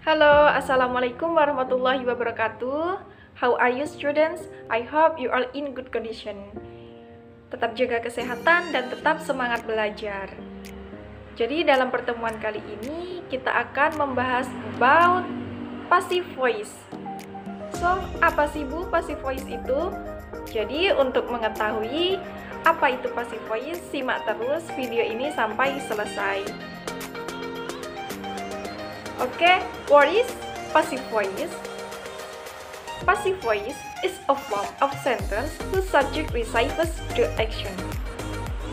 Halo, Assalamualaikum warahmatullahi wabarakatuh. How are you students? I hope you are in good condition. Tetap jaga kesehatan dan tetap semangat belajar. Jadi dalam pertemuan kali ini kita akan membahas about passive voice. So, apa sih Bu passive voice itu? Jadi untuk mengetahui apa itu passive voice, simak terus video ini sampai selesai. Okay, what is passive voice? Passive voice is a form of sentence whose subject receives the action.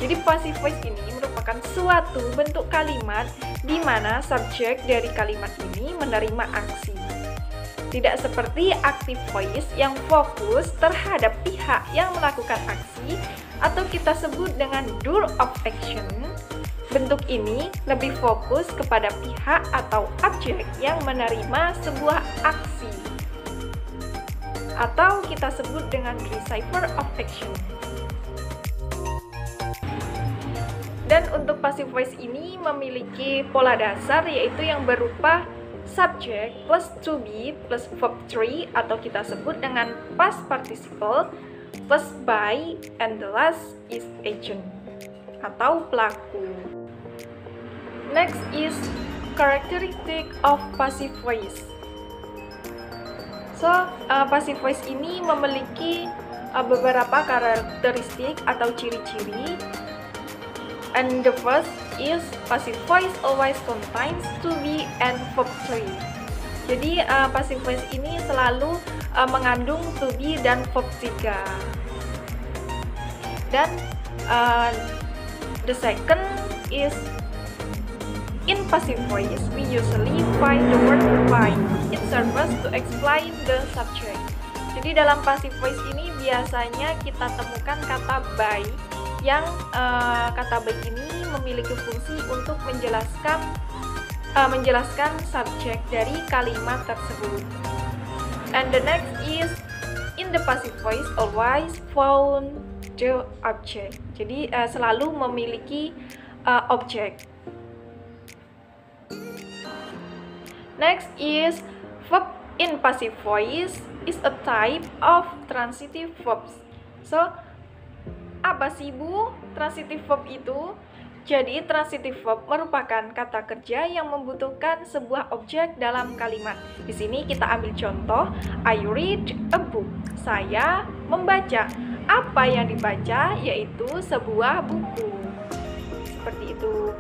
Jadi passive voice ini merupakan suatu bentuk kalimat di mana subjek dari kalimat ini menerima aksi. Tidak seperti active voice yang fokus terhadap pihak yang melakukan aksi atau kita sebut dengan doer of action. Bentuk ini lebih fokus kepada pihak atau objek yang menerima sebuah aksi, atau kita sebut dengan receiver of action. Dan untuk passive voice ini memiliki pola dasar, yaitu yang berupa subject plus to be plus verb 3, atau kita sebut dengan past participle plus by, and the last is agent atau pelaku. Next is characteristic of passive voice. So, passive voice ini memiliki beberapa karakteristik atau ciri-ciri. And the first is passive voice always contains to be and verb 3. Jadi, passive voice ini selalu mengandung to be dan verb 3. Dan the second is in passive voice, we usually find the word by. It serves to explain the subject. Jadi dalam passive voice ini biasanya kita temukan kata by, yang kata by ini memiliki fungsi untuk menjelaskan subjek dari kalimat tersebut. And the next is in the passive voice always found the object. Jadi selalu memiliki objek. Next is verb in passive voice is a type of transitive verbs. So, apa sih Bu transitive verb itu? Jadi, transitive verb merupakan kata kerja yang membutuhkan sebuah objek dalam kalimat. Di sini kita ambil contoh, I read a book. Saya membaca. Apa yang dibaca? Yaitu sebuah buku. Seperti itu.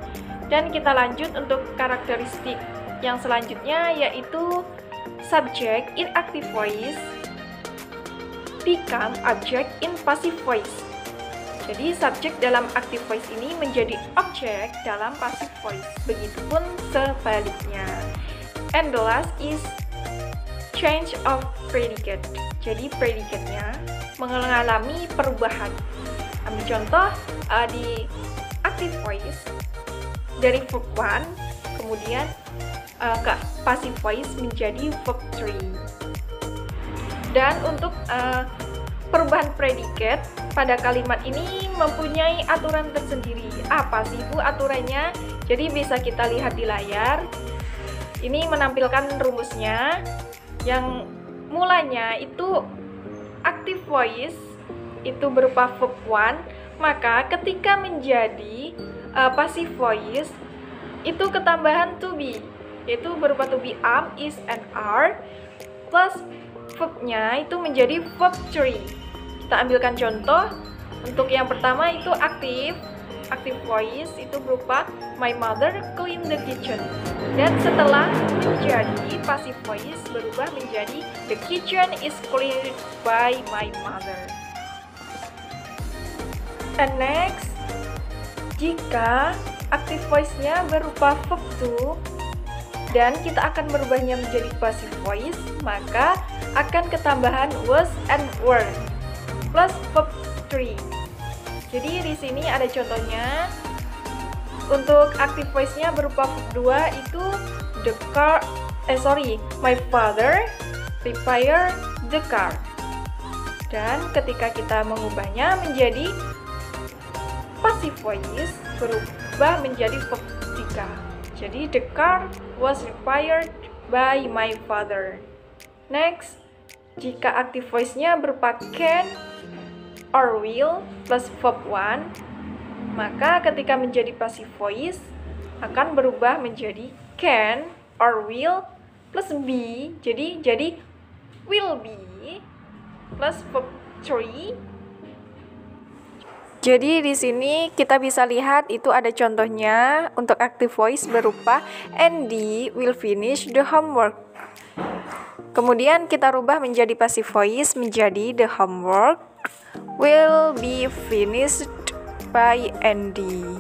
Dan kita lanjut untuk karakteristik yang selanjutnya, yaitu subject in active voice become object in passive voice. Jadi subjek dalam active voice ini menjadi objek dalam passive voice. Begitupun sebaliknya. And the last is change of predicate. Jadi predicate-nya mengalami perubahan. Ambil contoh di active voice dari verb 1 kemudian ke passive voice menjadi verb 3. Dan untuk perubahan predikat pada kalimat ini mempunyai aturan tersendiri. Apa sih Bu aturannya? Jadi bisa kita lihat di layar. Ini menampilkan rumusnya. Yang mulanya itu active voice itu berupa verb 1, maka ketika menjadi passive voice itu ketambahan to be, yaitu berupa to be am, is, and are, plus verb-nya itu menjadi verb 3. Kita ambilkan contoh. Untuk yang pertama itu active voice itu berupa my mother clean the kitchen. Dan setelah menjadi passive voice berubah menjadi the kitchen is cleaned by my mother. And next, jika active voice-nya berupa verb 2 dan kita akan merubahnya menjadi passive voice, maka akan ketambahan was and were plus verb 3. Jadi di sini ada contohnya. Untuk active voice-nya berupa verb 2 itu my father prepared the car. Dan ketika kita mengubahnya menjadi passive voice berubah menjadi verb 3. Jadi the car was repaired by my father. Next, jika active voice-nya berupa can or will plus verb 1, maka ketika menjadi passive voice akan berubah menjadi can or will plus be. Jadi will be plus verb 3. Jadi di sini kita bisa lihat itu ada contohnya untuk active voice berupa Andy will finish the homework. Kemudian kita rubah menjadi passive voice menjadi the homework will be finished by Andy.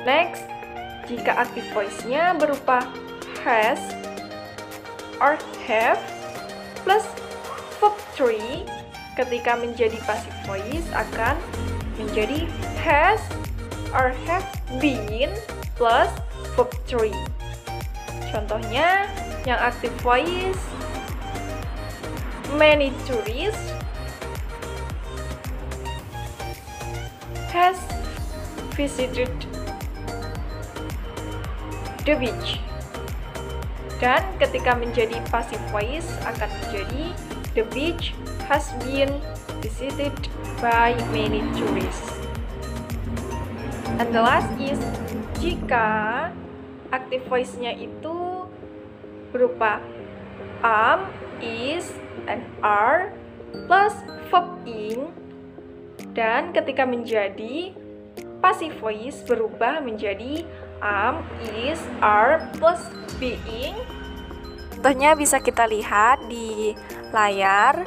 Next, jika active voice-nya berupa has or have plus verb 3, ketika menjadi passive voice akan menjadi has or have been plus verb 3. Contohnya yang active voice, many tourists has visited the beach. Dan ketika menjadi passive voice akan menjadi the beach has been visited by many tourists. And the last is jika active voice-nya itu berupa am, is, and are plus verb in, dan ketika menjadi passive voice berubah menjadi am, is, are plus being. Contohnya bisa kita lihat di layar.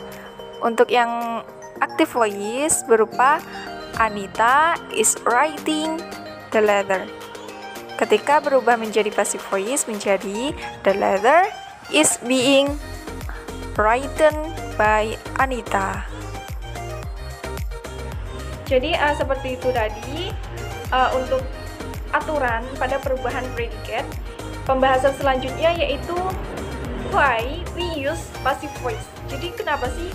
Untuk yang active voice berupa Anita is writing the letter. Ketika berubah menjadi passive voice menjadi the letter is being written by Anita. Jadi seperti itu tadi untuk aturan pada perubahan predikat. Pembahasan selanjutnya yaitu why we use passive voice. Jadi kenapa sih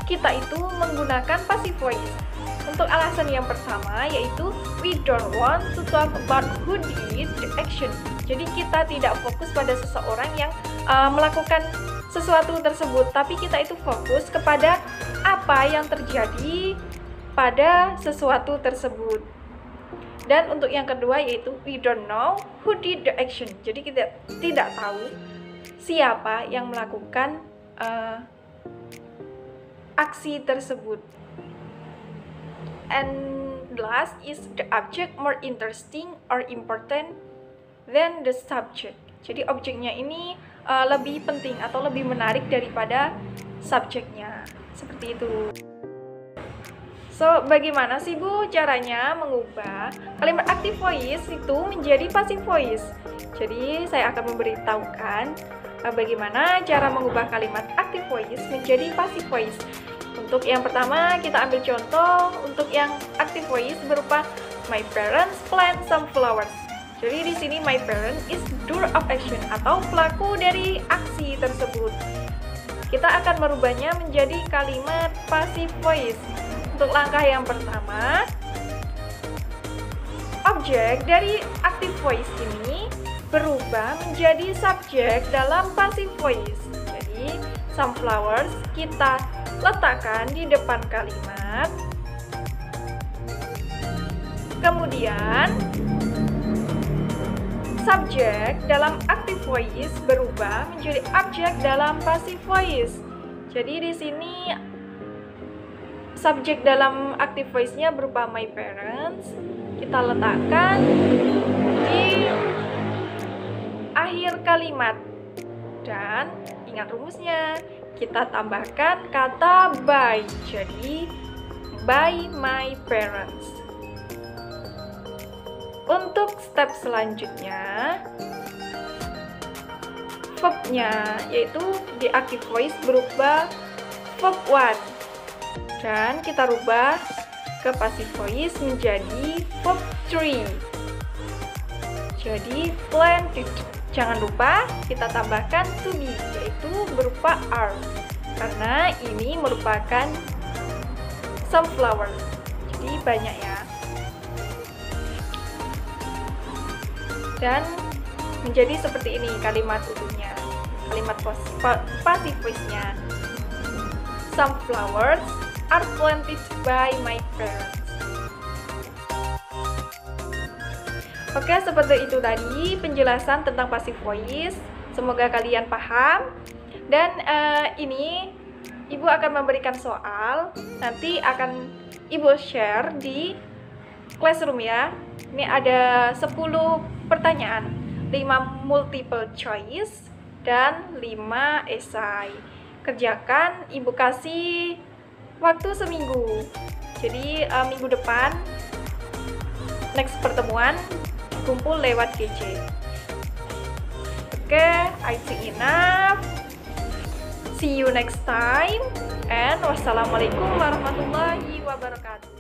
kita itu menggunakan passive voice? Untuk alasan yang pertama yaitu we don't want to talk about who did the action. Jadi kita tidak fokus pada seseorang yang melakukan sesuatu tersebut, tapi kita itu fokus kepada apa yang terjadi pada sesuatu tersebut. Dan untuk yang kedua yaitu we don't know who did the action. Jadi kita tidak tahu siapa yang melakukan aksi tersebut. And last is the object more interesting or important than the subject. Jadi objeknya ini lebih penting atau lebih menarik daripada subjeknya. Seperti itu. So, bagaimana sih Bu caranya mengubah kalimat active voice itu menjadi passive voice? Jadi, saya akan memberitahukan bagaimana cara mengubah kalimat active voice menjadi passive voice. Untuk yang pertama, kita ambil contoh untuk yang active voice berupa my parents plant some flowers. Jadi di sini my parent is doer of action atau pelaku dari aksi tersebut. Kita akan merubahnya menjadi kalimat passive voice. Untuk langkah yang pertama, objek dari active voice ini berubah menjadi subjek dalam passive voice. Jadi, some flowers kita letakkan di depan kalimat. Kemudian, subjek dalam active voice berubah menjadi objek dalam passive voice. Jadi di sini subjek dalam active voice-nya berupa my parents. Kita letakkan di akhir kalimat. Dan ingat rumusnya, kita tambahkan kata by. Jadi by my parents. Untuk step selanjutnya, verb-nya yaitu di active voice berubah verb 1. Dan kita rubah ke passive voice menjadi verb 3. Jadi planted. Jangan lupa kita tambahkan to be, yaitu berupa are. Karena ini merupakan some flowers. Jadi banyak ya. dan menjadi seperti ini kalimat utuhnya, kalimat passive voice-nya. Some flowers are planted by my parents. Oke, seperti itu tadi penjelasan tentang passive voice. Semoga kalian paham. Dan ini Ibu akan memberikan soal. Nanti akan Ibu share di Classroom ya. Ini ada 10 pertanyaan, 5 multiple choice dan 5 esai. Kerjakan, Ibu kasih waktu seminggu. Jadi minggu depan next pertemuan kumpul lewat GC. Oke, I think enough. See you next time and wassalamualaikum warahmatullahi wabarakatuh.